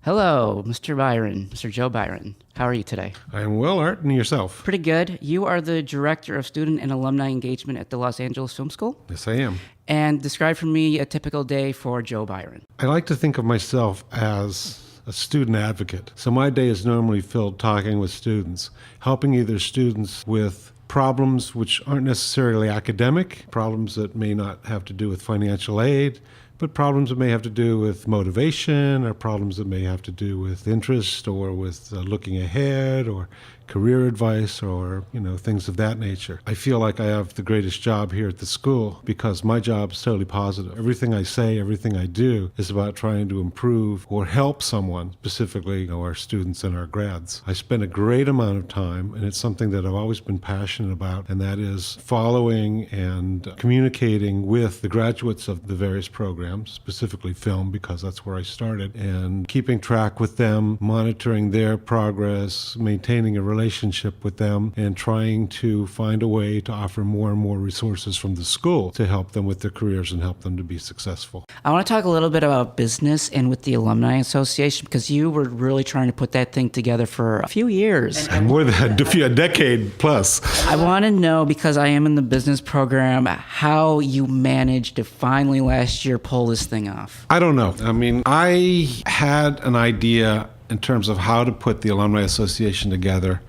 Hello, Mr. Byron, Mr. Joe Byron. How are you today? I'm well, Art, and yourself? Pretty good. You are the Director of Student and Alumni Engagement at the Los Angeles Film School. Yes, I am. And describe for me a typical day for Joe Byron. I like to think of myself as a student advocate. So my day is normally filled talking with students, helping either students with problems which aren't necessarily academic, problems that may not have to do with financial aid, but problems that may have to do with motivation, or problems that may have to do with interest, or with looking ahead, or career advice, or things of that nature. I feel like I have the greatest job here at the school because my job is totally positive. Everything I say, everything I do is about trying to improve or help someone, specifically our students and our grads. I spend a great amount of time, and it's something that I've always been passionate about, and that is following and communicating with the graduates of the various programs, specifically film, because that's where I started, and keeping track with them, monitoring their progress, maintaining a relationship with them, and trying to find a way to offer more and more resources from the school to help them with their careers and help them to be successful. I want to talk a little bit about business and with the Alumni Association, because you were really trying to put that thing together for a few years. And more than a decade plus. I want to know, because I am in the business program, how you managed to finally last year pull this thing off. I don't know. I mean, I had an idea in terms of how to put the Alumni Association together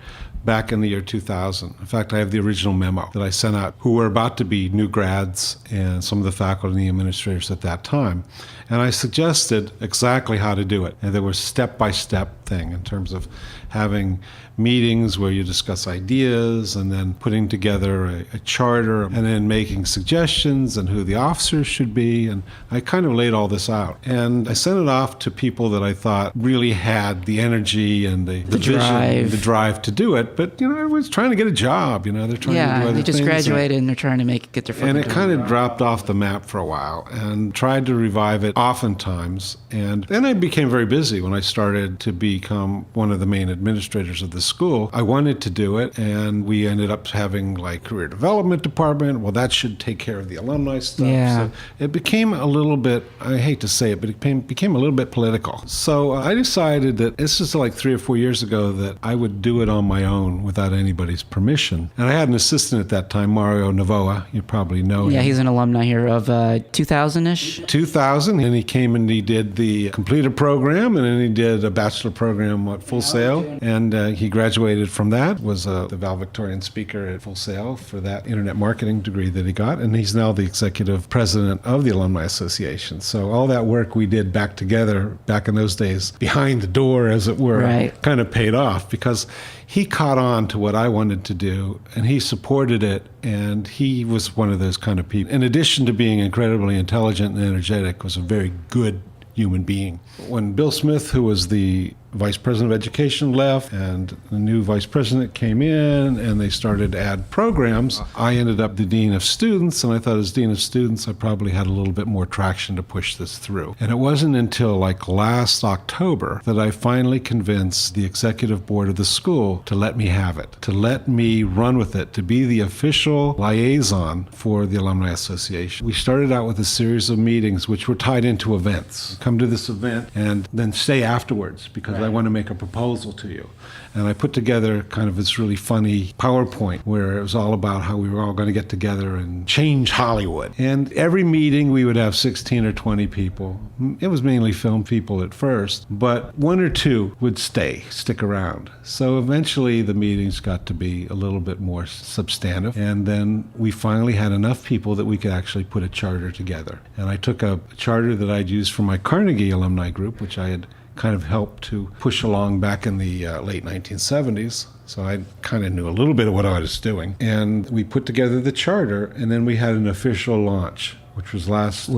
back in the year 2000. In fact, I have the original memo that I sent out, who were about to be new grads and some of the faculty and the administrators at that time. And I suggested exactly how to do it. And there was step-by-step thing in terms of having meetings where you discuss ideas and then putting together a charter and then making suggestions and who the officers should be. And I kind of laid all this out. And I sent it off to people that I thought really had the energy and the vision, the drive to do it. But, I was trying to get a job. They're trying to do other they just things. graduated and they're trying to get their foot And in it the kind door. of dropped off the map for a while, and tried to revive it oftentimes. And then I became very busy when I started to become one of the main administrators of the school. I wanted to do it, and we ended up having career development department. Well, that should take care of the alumni stuff. Yeah. So it became a little bit, I hate to say it, but it became a little bit political. So I decided that this is 3 or 4 years ago that I would do it on my own without anybody's permission. And I had an assistant at that time, Mario Navoa. You probably know him. Yeah, he's an alumni here of 2000-ish. 2000, and he came and he did the completed program, and then he did a bachelor program at Full Sail, and he graduated from that, was the valedictorian speaker at Full Sail for that internet marketing degree that he got, and he's now the executive president of the Alumni Association. So all that work we did back together, back in those days, behind the door, as it were, kind of paid off, because he caught on to what I wanted to do, and he supported it, and he was one of those kind of people. In addition to being incredibly intelligent and energetic, was a very good human being. When Bill Smith, who was the vice president of education, left, and the new vice president came in, and they started to add programs, I ended up the dean of students, and I thought as dean of students I probably had a little bit more traction to push this through. And it wasn't until last October that I finally convinced the executive board of the school to let me have it, to let me run with it, to be the official liaison for the Alumni Association. We started out with a series of meetings which were tied into events. Come to this event and then stay afterwards, because I want to make a proposal to you. And I put together kind of this really funny PowerPoint where it was all about how we were all going to get together and change Hollywood. And every meeting we would have 16 or 20 people. It was mainly film people at first, but one or two would stick around. So eventually the meetings got to be a little bit more substantive. And then we finally had enough people that we could actually put a charter together. And I took a charter that I'd used for my Carnegie alumni group, which I had kind of helped to push along back in the late 1970s. So I kind of knew a little bit of what I was doing. And we put together the charter, and then we had an official launch, which was last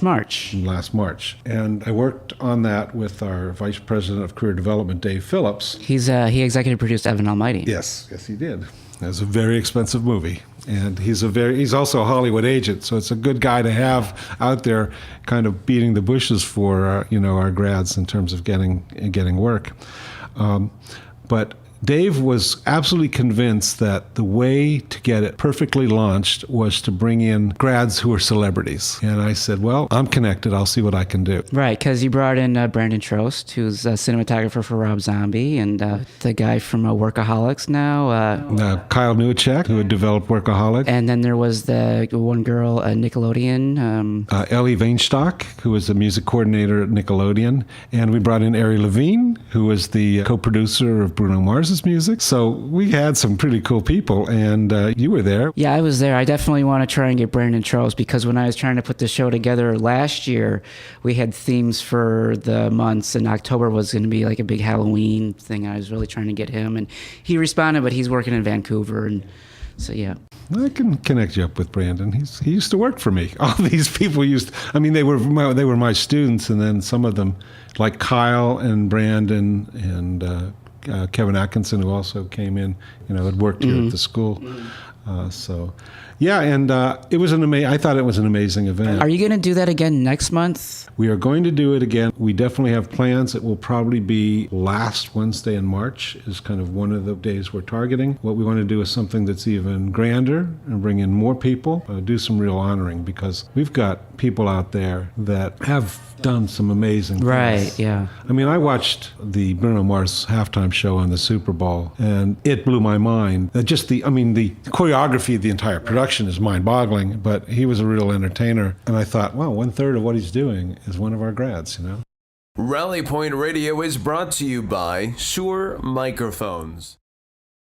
March. Last March. And I worked on that with our Vice President of Career Development, Dave Phillips. He executive produced Evan Almighty. Yes, he did. It was a very expensive movie. And he's also a Hollywood agent, so it's a good guy to have out there kind of beating the bushes for our grads in terms of getting work. But Dave was absolutely convinced that the way to get it perfectly launched was to bring in grads who are celebrities. And I said, well, I'm connected. I'll see what I can do. Right, because you brought in Brandon Trost, who's a cinematographer for Rob Zombie, and the guy from Workaholics now. Kyle Newacek, who had developed Workaholic. And then there was the one girl, Nickelodeon. Ellie Vainstock, who was the music coordinator at Nickelodeon. And we brought in Ari Levine, who was the co-producer of Bruno Mars's music. So we had some pretty cool people, and you were there. Yeah, I was there. I definitely want to try and get Brandon Trost, because when I was trying to put the show together last year, we had themes for the months, and October was going to be like a big Halloween thing. I was really trying to get him, and he responded, but he's working in Vancouver, and so yeah. I can connect you up with Brandon. He used to work for me. All these people they were my students, and then some of them, like Kyle and Brandon and Kevin Atkinson, who also came in, had worked here at the school. It was I thought it was an amazing event. Are you going to do that again next month? We are going to do it again. We definitely have plans. It will probably be last Wednesday in March is kind of one of the days we're targeting. What we want to do is something that's even grander and bring in more people, do some real honoring, because we've got people out there that have done some amazing things. Right, yeah. I mean, I watched the Bruno Mars halftime show on the Super Bowl, and it blew my mind. Just the choreography of the entire production is mind-boggling, but he was a real entertainer. And I thought, wow, 1/3 of what he's doing is one of our grads, Rally Point Radio is brought to you by Shure Microphones.